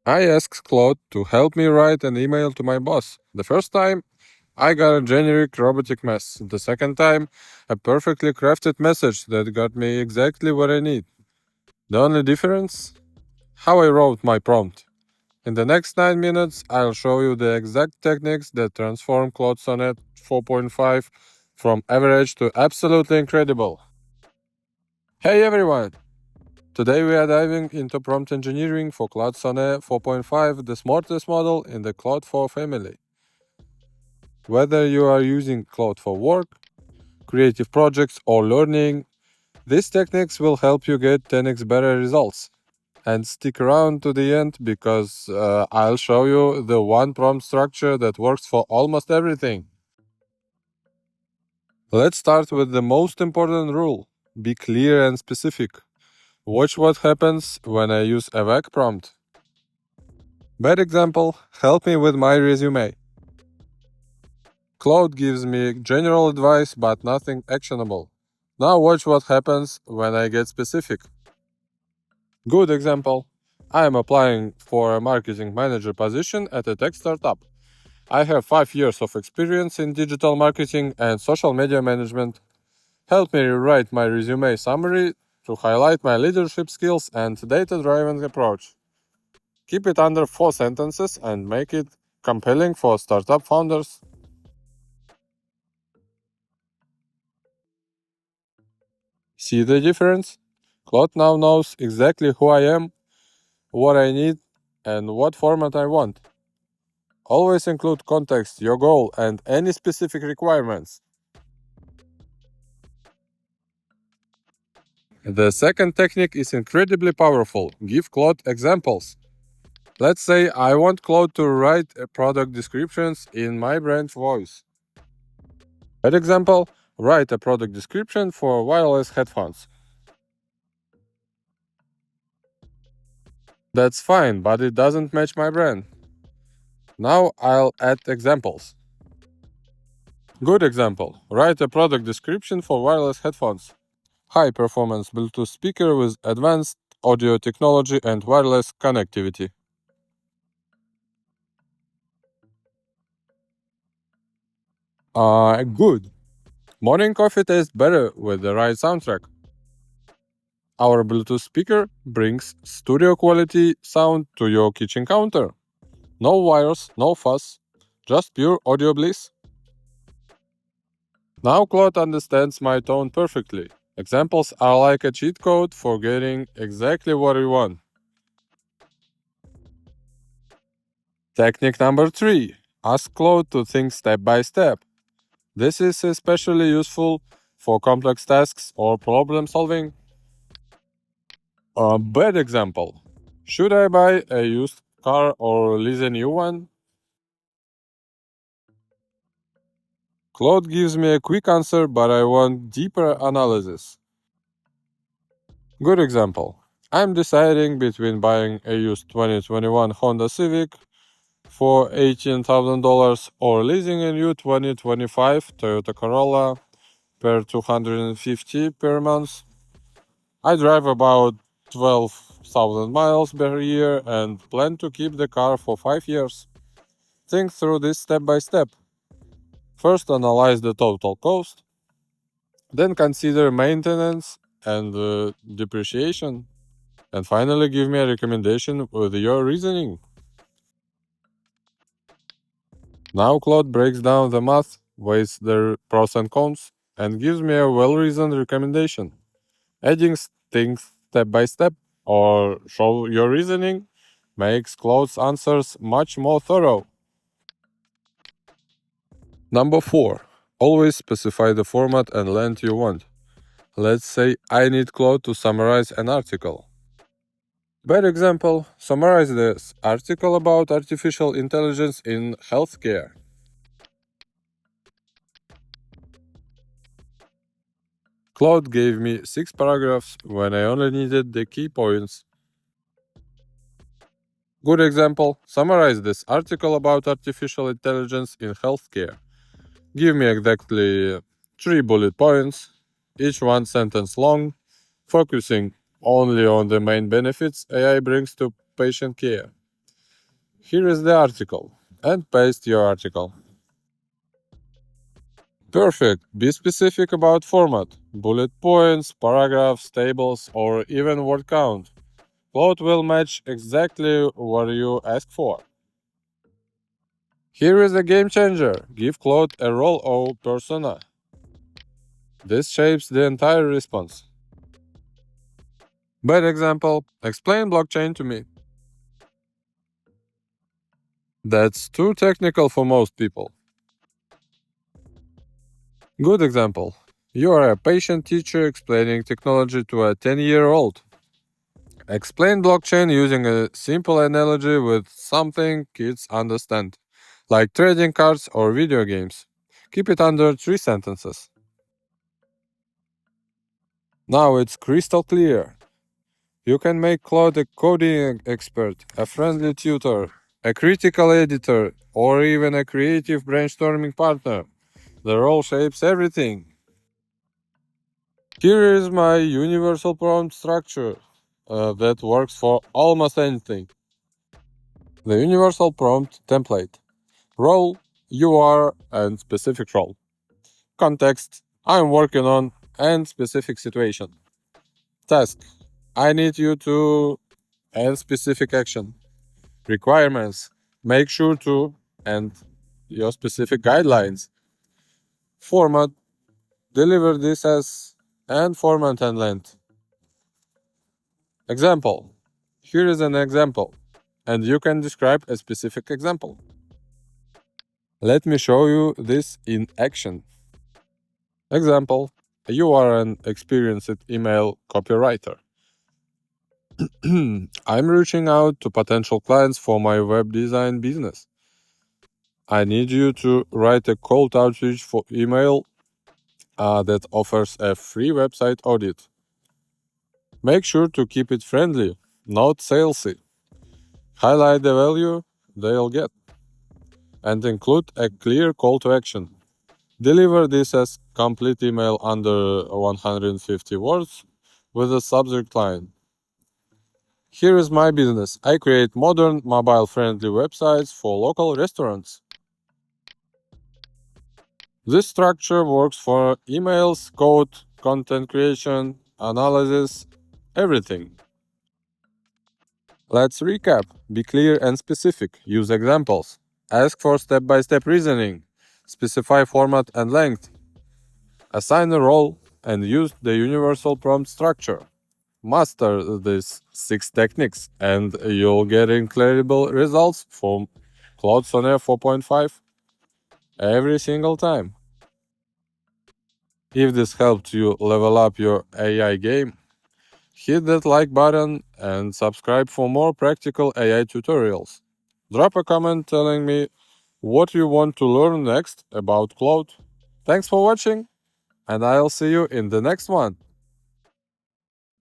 I asked Claude to help me write an email to my boss. The first time, I got a generic robotic mess. The second time, a perfectly crafted message that got me exactly what I need. The only difference? How I wrote my prompt. In the next 9 minutes, I'll show you the exact techniques that transform Claude Sonnet 4.5 from average to absolutely incredible. Hey everyone! Today we are diving into prompt engineering for Claude Sonnet 4.5, the smartest model in the Claude 4 family. Whether you are using Claude for work, creative projects, or learning, these techniques will help you get 10x better results. And stick around to the end because I'll show you the one prompt structure that works for almost everything. Let's start with the most important rule: be clear and specific. Watch what happens when I use a vague prompt. Bad example, help me with my resume. Claude gives me general advice but nothing actionable. Now watch what happens when I get specific. Good example, I am applying for a marketing manager position at a tech startup. I have 5 years of experience in digital marketing and social media management. Help me rewrite my resume summary to highlight my leadership skills and data-driven approach. Keep it under 4 sentences and make it compelling for startup founders. See the difference? Claude now knows exactly who I am, what I need, and what format I want. Always include context, your goal, and any specific requirements. The second technique is incredibly powerful. Give Claude examples. Let's say I want Claude to write product descriptions in my brand voice. For example, write a product description for wireless headphones. That's fine, but it doesn't match my brand. Now I'll add examples. Good example. Write a product description for wireless headphones. High performance Bluetooth speaker with advanced audio technology and wireless connectivity. Good. Morning coffee tastes better with the right soundtrack. Our Bluetooth speaker brings studio quality sound to your kitchen counter. No wires, no fuss, just pure audio bliss. Now Claude understands my tone perfectly. Examples are like a cheat code for getting exactly what we want. Technique number 3. Ask Claude to think step by step. This is especially useful for complex tasks or problem solving. A bad example. Should I buy a used car or lease a new one? Claude gives me a quick answer, but I want deeper analysis. Good example. I'm deciding between buying a used 2021 Honda Civic for $18,000 or leasing a new 2025 Toyota Corolla per $250 per month. I drive about 12,000 miles per year and plan to keep the car for 5 years. Think through this step by step. First, analyze the total cost, then consider maintenance and depreciation, and finally give me a recommendation with your reasoning. Now Claude breaks down the math, weighs the pros and cons, and gives me a well-reasoned recommendation. Adding things step by step or show your reasoning makes Claude's answers much more thorough. Number 4. Always specify the format and length you want. Let's say I need Claude to summarize an article. Bad example, summarize this article about artificial intelligence in healthcare. Claude gave me 6 paragraphs when I only needed the key points. Good example, summarize this article about artificial intelligence in healthcare. Give me exactly 3 bullet points, each one sentence long, focusing only on the main benefits AI brings to patient care. Here is the article, and paste your article. Perfect. Be specific about format. Bullet points, paragraphs, tables, or even word count. Claude will match exactly what you ask for. Here is a game changer. Give Claude a role or persona. This shapes the entire response. Bad example, explain blockchain to me. That's too technical for most people. Good example. You are a patient teacher explaining technology to a 10-year-old. Explain blockchain using a simple analogy with something kids understand, like trading cards or video games. Keep it under 3 sentences. Now it's crystal clear. You can make Claude a coding expert, a friendly tutor, a critical editor, or even a creative brainstorming partner. The role shapes everything. Here is my universal prompt structure that works for almost anything. The universal prompt template. Role, you are, and specific role. Context, I'm working on, and specific situation. Task, I need you to, and specific action. Requirements, make sure to, and your specific guidelines. Format, deliver this as, and format and length. Example, here is an example, and you can describe a specific example. Let me show you this in action. Example, you are an experienced email copywriter. I'm reaching out to potential clients for my web design business. I need you to write a cold outreach for email that offers a free website audit. Make sure to keep it friendly, not salesy. Highlight the value they'll get and include a clear call to action. Deliver this as complete email under 150 words with a subject line. Here is my business. I create modern, mobile-friendly websites for local restaurants. This structure works for emails, code, content creation, analysis, everything. Let's recap. Be clear and specific. Use examples. Ask for step-by-step reasoning. Specify format and length. Assign a role and use the universal prompt structure. Master these 6 techniques and you'll get incredible results from Claude Sonnet 4.5 every single time. If this helped you level up your AI game, hit that like button and subscribe for more practical AI tutorials. Drop a comment telling me what you want to learn next about Claude. Thanks for watching, and I'll see you in the next one.